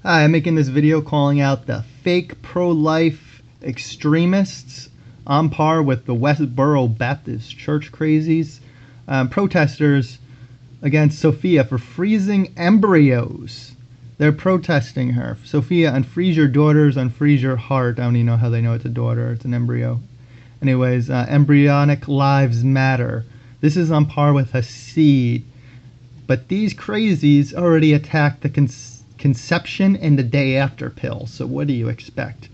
Hi, I'm making this video calling out the fake pro-life extremists on par with the Westboro Baptist Church crazies, protesters against Sophia for freezing embryos. They're protesting her. Sophia, unfreeze your daughters, unfreeze your heart. I don't even know how they know it's a daughter. It's an embryo. Anyways, embryonic lives matter. This is on par with a seed. But these crazies already attacked the conception and the day after pill. So what do you expect?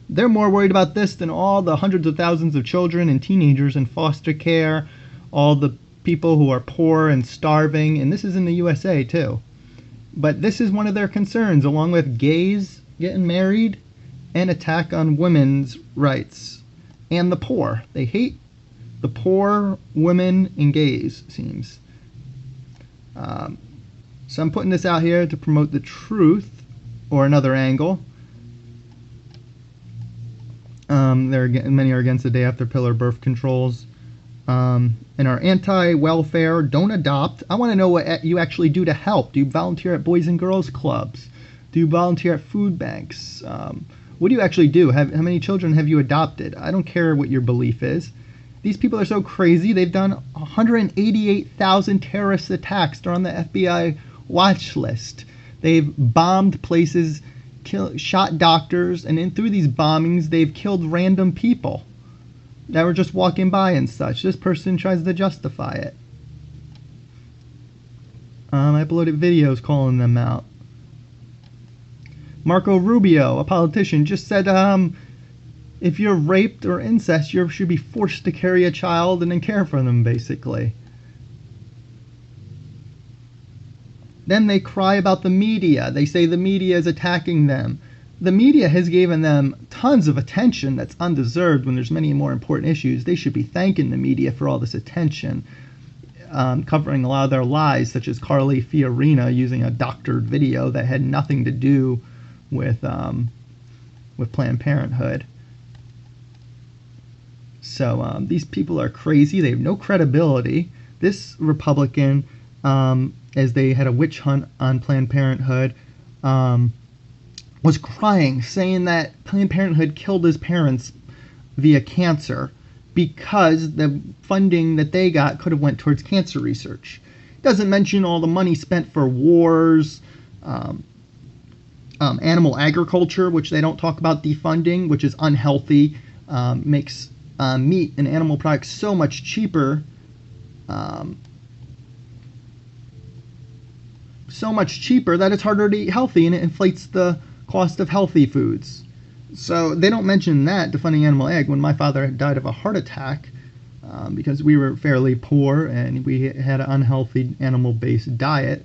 They're more worried about this than all the hundreds of thousands of children and teenagers in foster care, all the people who are poor and starving, and this is in the USA too. But this is one of their concerns, along with gays getting married and attack on women's rights and the poor. They hate the poor, women, and gays, seems. So I'm putting this out here to promote the truth, or another angle. Many are against the day after pill or birth controls, and are anti-welfare. Don't adopt. I want to know what you actually do to help. Do you volunteer at Boys and Girls Clubs? Do you volunteer at food banks? What do you actually do? How many children have you adopted? I don't care what your belief is. These people are so crazy. They've done 188,000 terrorist attacks. They're on the FBI watch list. They've bombed places, shot doctors, and through these bombings, they've killed random people that were just walking by and such. This person tries to justify it. I uploaded videos calling them out. Marco Rubio, a politician, just said, if you're raped or incest, you should be forced to carry a child and then care for them, basically. Then they cry about the media. They say the media is attacking them. The media has given them tons of attention that's undeserved when there's many more important issues. They should be thanking the media for all this attention, covering a lot of their lies, such as Carly Fiorina using a doctored video that had nothing to do with Planned Parenthood. So these people are crazy. They have no credibility. This Republican, as they had a witch hunt on Planned Parenthood, was crying, saying that Planned Parenthood killed his parents via cancer because the funding that they got could have went towards cancer research. Doesn't mention all the money spent for wars, animal agriculture, which they don't talk about defunding, which is unhealthy, makes meat and animal products so much cheaper, that it's harder to eat healthy, and it inflates the cost of healthy foods. So they don't mention that, defunding animal ag, when my father died of a heart attack because we were fairly poor and we had an unhealthy animal-based diet,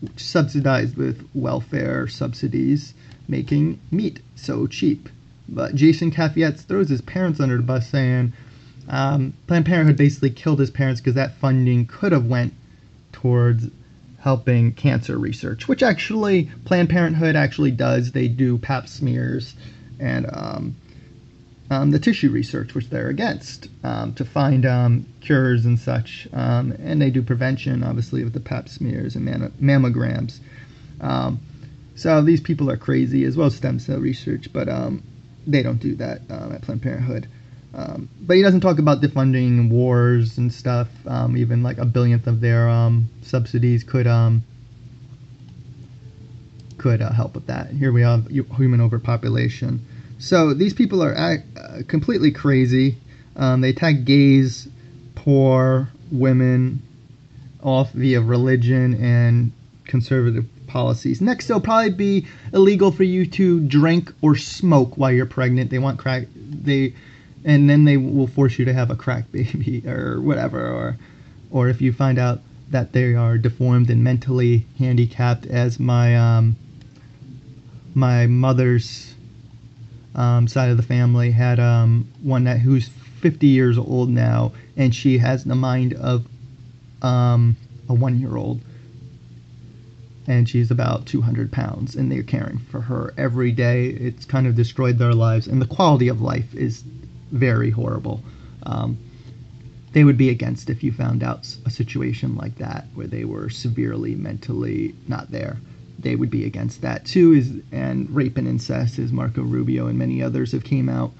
which subsidized with welfare subsidies, making meat so cheap. But Jason Caffietz throws his parents under the bus, saying Planned Parenthood basically killed his parents because that funding could have went towards helping cancer research, which actually Planned Parenthood actually does. They do pap smears and the tissue research, which they're against, to find cures and such. And they do prevention, obviously, with the pap smears and mammograms. So these people are crazy, as well as stem cell research, but they don't do that at Planned Parenthood. But he doesn't talk about defunding wars and stuff. Even like a billionth of their subsidies could help with that. Here we have human overpopulation. So these people are completely crazy. They attack gays, poor, women, off via religion and conservative policies. Next, it'll probably be illegal for you to drink or smoke while you're pregnant. They want crack. And then they will force you to have a crack baby or whatever, or if you find out that they are deformed and mentally handicapped, as my mother's side of the family had one who's 50 years old now, and she has the mind of a 1-year-old, and she's about 200 pounds, and they're caring for her every day. It's kind of destroyed their lives, and the quality of life is very horrible. They would be against if you found out a situation like that where they were severely mentally not there. they would be against that too. And rape and incest, as Marco Rubio and many others have came out.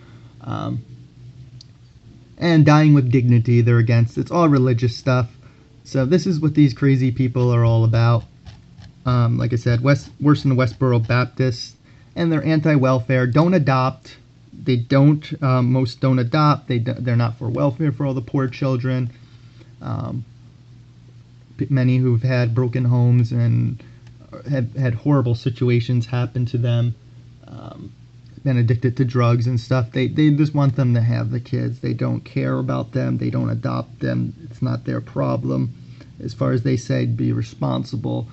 And dying with dignity, they're against. It's all religious stuff. So this is what these crazy people are all about. Like I said, worse than the Westboro Baptists, and they're anti-welfare. Don't adopt. They don't. Most don't adopt. They're not for welfare for all the poor children. Many who've had broken homes and have had horrible situations happen to them, been addicted to drugs and stuff. They just want them to have the kids. They don't care about them. They don't adopt them. It's not their problem. As far as they say, be responsible.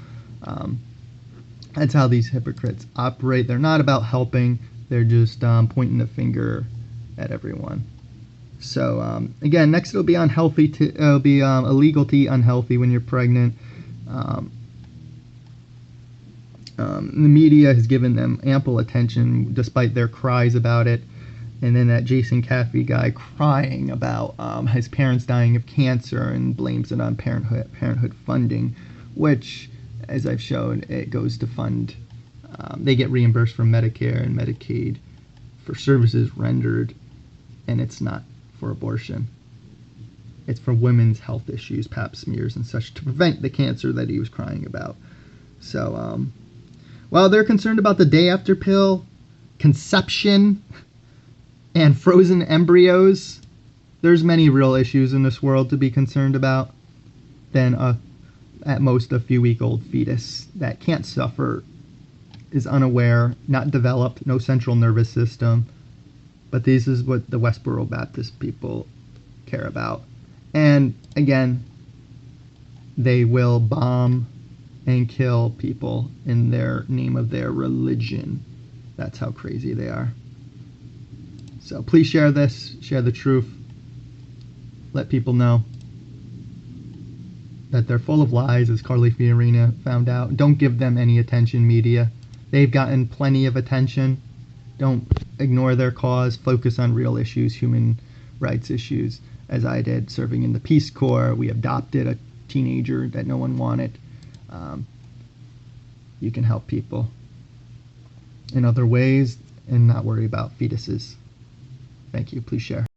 That's how these hypocrites operate. They're not about helping. They're just pointing the finger at everyone. So again, next it'll be unhealthy. It'll be illegal to eat unhealthy when you're pregnant. The media has given them ample attention despite their cries about it. And then that Jason Caffey guy crying about his parents dying of cancer and blames it on parenthood funding, which, as I've shown, it goes to fund. They get reimbursed from Medicare and Medicaid for services rendered, and it's not for abortion. It's for women's health issues, pap smears and such, to prevent the cancer that he was crying about. So, while they're concerned about the day after pill, conception, and frozen embryos, there's many real issues in this world to be concerned about than at most a few-week-old fetus that can't suffer, is unaware, not developed, no central nervous system. But this is what the Westboro Baptist people care about. And again, they will bomb and kill people in their name of their religion. That's how crazy they are. So please share this, share the truth. Let people know that they're full of lies, as Carly Fiorina found out. Don't give them any attention, media. They've gotten plenty of attention. Don't ignore their cause. Focus on real issues, human rights issues, as I did, serving in the Peace Corps. We adopted a teenager that no one wanted. You can help people in other ways and not worry about fetuses. Thank you. Please share.